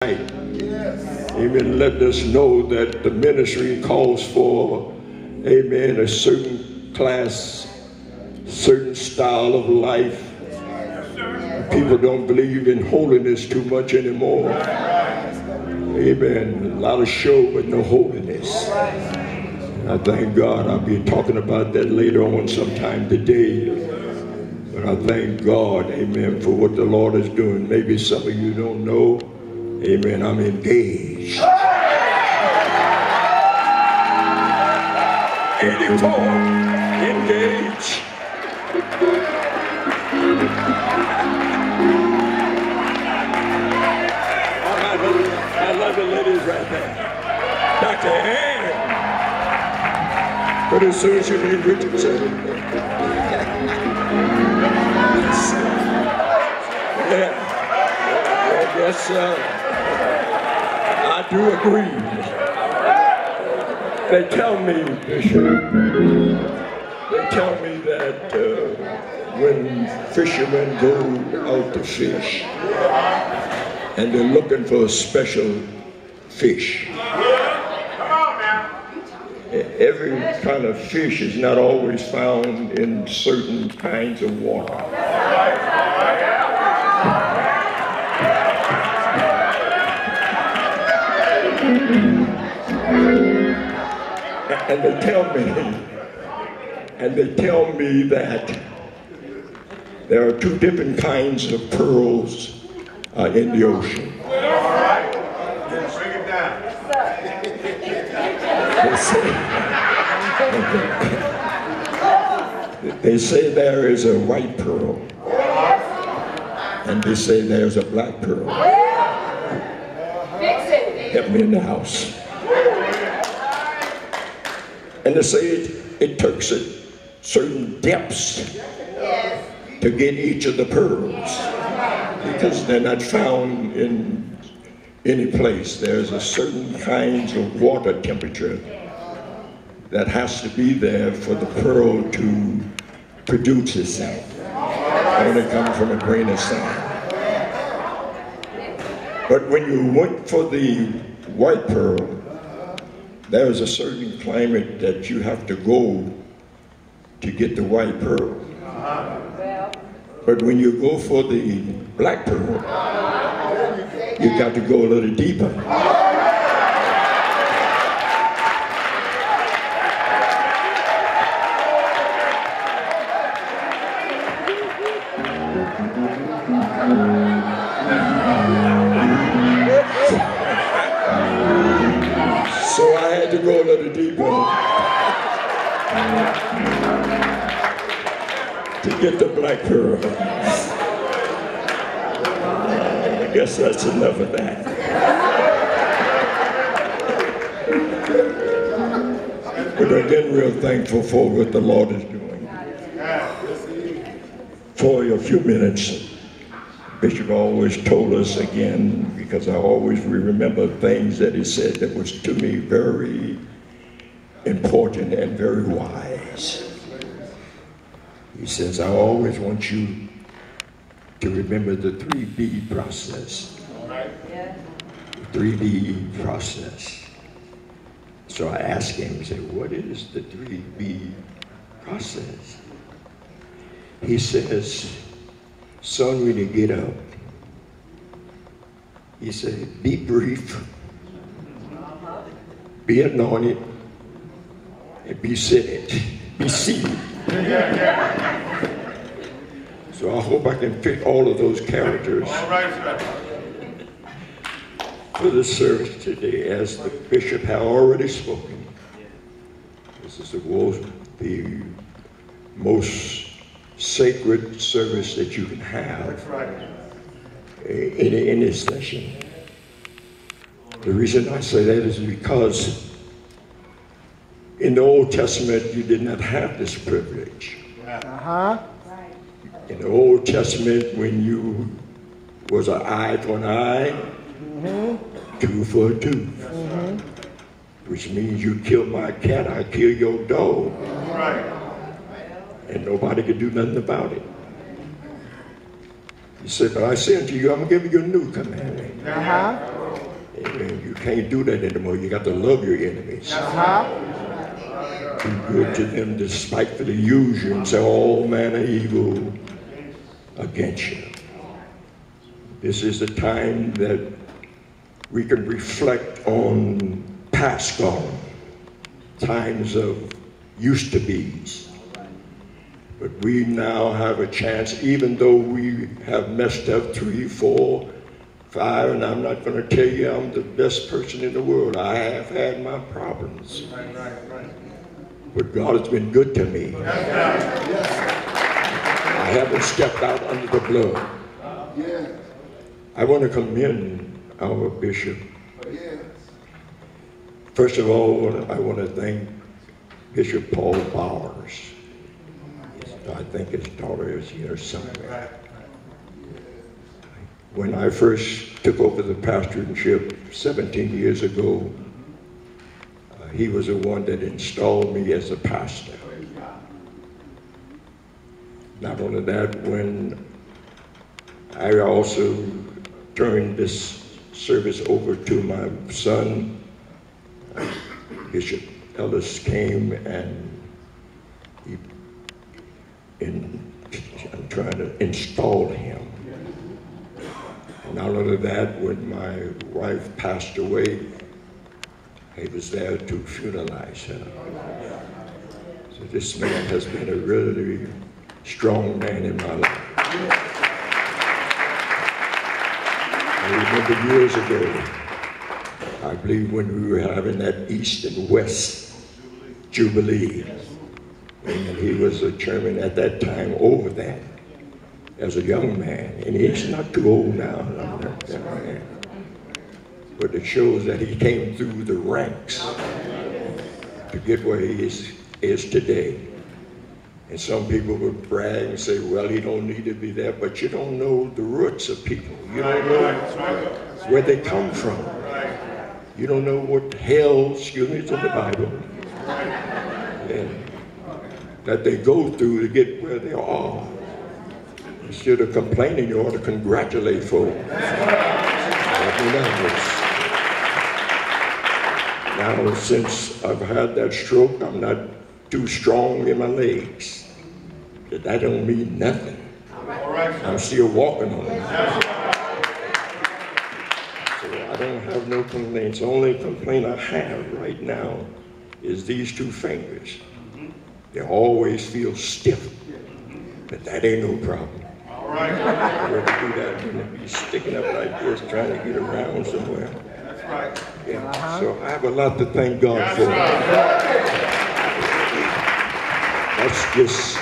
Amen. Let us know that the ministry calls for, amen, a certain class, certain style of life. People don't believe in holiness too much anymore. Amen. A lot of show but no holiness. I thank God. I'll be talking about that later on sometime today. But I thank God, amen, for what the Lord is doing. Maybe some of you don't know. Amen. I'm engaged. 84. Engaged. I love the ladies right there. Dr. Ann. But as soon as you need Richardson. Yeah. Yes, I do agree. They tell me, Bishop, they tell me that when fishermen go out to fish and they're looking for a special fish, every kind of fish is not always found in certain kinds of water. And they tell me that there are two different kinds of pearls in the ocean. They say there is a white pearl, and they say there's a black pearl. Help me in the house. And they say it takes certain depths to get each of the pearls, because they're not found in any place. There's a certain kinds of water temperature that has to be there for the pearl to produce itself. When it comes from a grain of sand. But when you went for the white pearl, there's a certain climate that you have to go to get the white pearl. But when you go for the black pearl, you got to go a little deeper. So I had to go a little deeper to get the black pearl. I guess that's enough of that. But again, real thankful for what the Lord is doing. For a few minutes, Bishop always told us again, because I always remember things that he said that was to me very important and very wise. He says, I always want you to remember the 3D process. The 3D process. So I asked him, I said, what is the 3D process? He says, son, when you get up, he said, be brief, be anointed, and be seated. Be seated. So I hope I can fit all of those characters for the service today, as the bishop had already spoken. This is the most sacred service that you can have in any session. The reason I say that is because in the Old Testament you did not have this privilege. In the Old Testament, when you was an eye for an eye, tooth for a tooth, which means you kill my cat, I kill your dog. And nobody could do nothing about it. He said, but I say unto you, I'm going to give you a new commandment. Amen. You can't do that anymore. You got to love your enemies. Be good to them despitefully use you and say all manner of evil against you. This is the time that we can reflect on past gone, times of used to be's. But we now have a chance, even though we have messed up 3, 4, 5, and I'm not going to tell you I'm the best person in the world. I have had my problems. But God has been good to me. I haven't stepped out under the blood. I want to commend our bishop. First of all, I want to thank Bishop Paul Bowers. I think his daughter is here somewhere. When I first took over the pastorship 17 years ago, he was the one that installed me as a pastor. Not only that, when I also turned this service over to my son, Bishop Ellis came and I'm trying to install him. And not only that, when my wife passed away, he was there to funeralize her. So this man has been a really strong man in my life. I remember years ago, I believe when we were having that East and West Jubilee, and he was the chairman at that time over that as a young man, and he's not too old now. But it shows that he came through the ranks to get where he is today. And some people would brag and say, well, he don't need to be there, but you don't know the roots of people. You don't know where they come from. You don't know what hell, excuse me, it's in the Bible, and that they go through to get where they are. Instead of complaining, you ought to congratulate folks. Now, since I've had that stroke, I'm not too strong in my legs. But that don't mean nothing. I'm still walking on it. So I don't have no complaints. The only complaint I have right now is these 2 fingers. They always feel stiff, but that ain't no problem. I would do that when they be sticking up like this, trying to get around somewhere. Yeah. So I have a lot to thank God for. That's just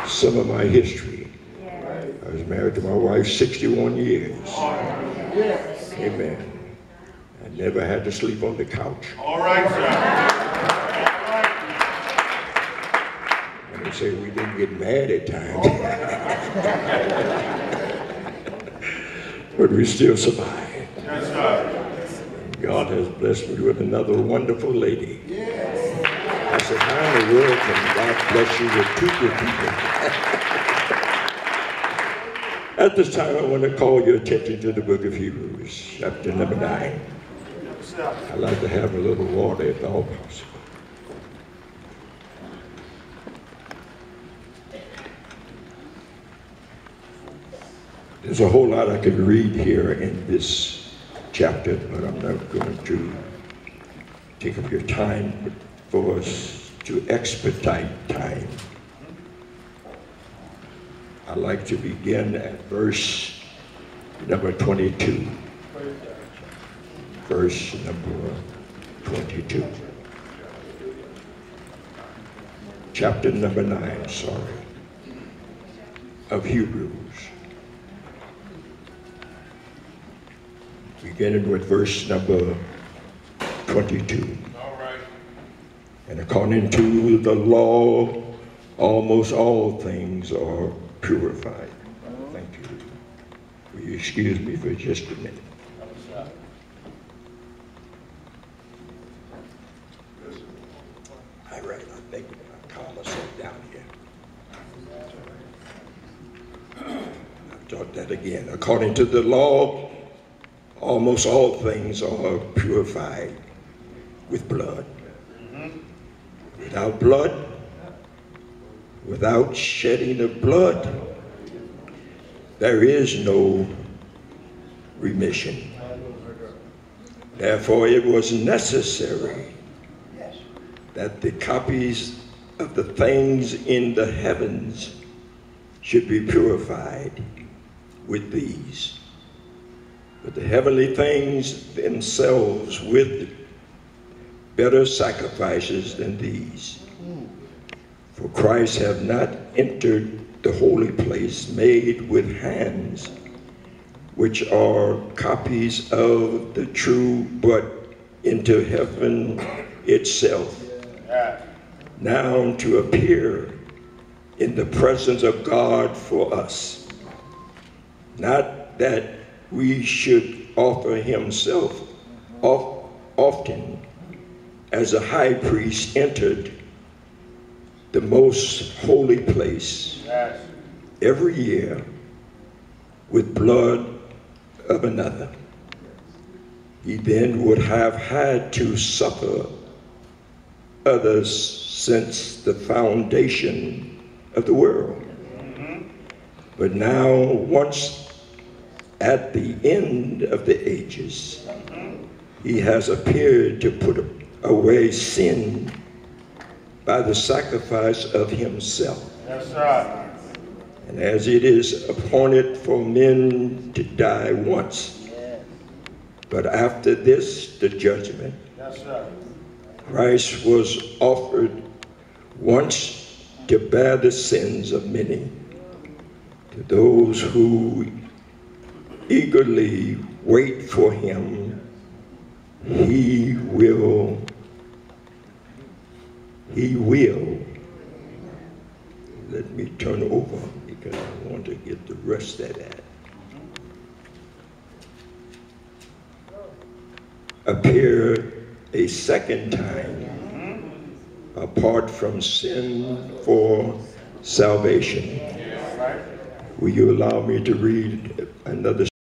some of my history. I was married to my wife 61 years. Amen. I never had to sleep on the couch. All right, sir. And they say we didn't get mad at times. But we still survived. God has blessed me with another wonderful lady. I said, how in the world can God bless you with 2 good people? At this time, I want to call your attention to the book of Hebrews, chapter number 9. I'd like to have a little water if all possible. There's a whole lot I could read here in this chapter, but I'm not going to take up your time for us to expedite time. I'd like to begin at verse number 22. Verse number 22. Chapter number 9, of Hebrews. Beginning with verse number 22. All right. And according to the law, almost all things are purified. Thank you. Will you excuse me for just a minute? All right, I think I'll calm myself down here. I'll start that again. According to the law, almost all things are purified with blood. Without blood, without shedding of blood, there is no remission. Therefore, it was necessary that the copies of the things in the heavens should be purified with these. But the heavenly things themselves with better sacrifices than these. For Christ have not entered the holy place made with hands, which are copies of the true, but into heaven itself, now to appear in the presence of God for us. Not that we should offer himself often, as a high priest entered the most holy place every year with blood of another. He then would have had to suffer others since the foundation of the world. But now, once at the end of the ages, he has appeared to put away sin by the sacrifice of himself. Yes, sir. And as it is appointed for men to die once, but after this, the judgment, Yes, sir. Christ was offered once to bear the sins of many. To those who eagerly wait for him, he will. Let me turn over because I want to get the rest of that. Appear a second time apart from sin for salvation. Will you allow me to read another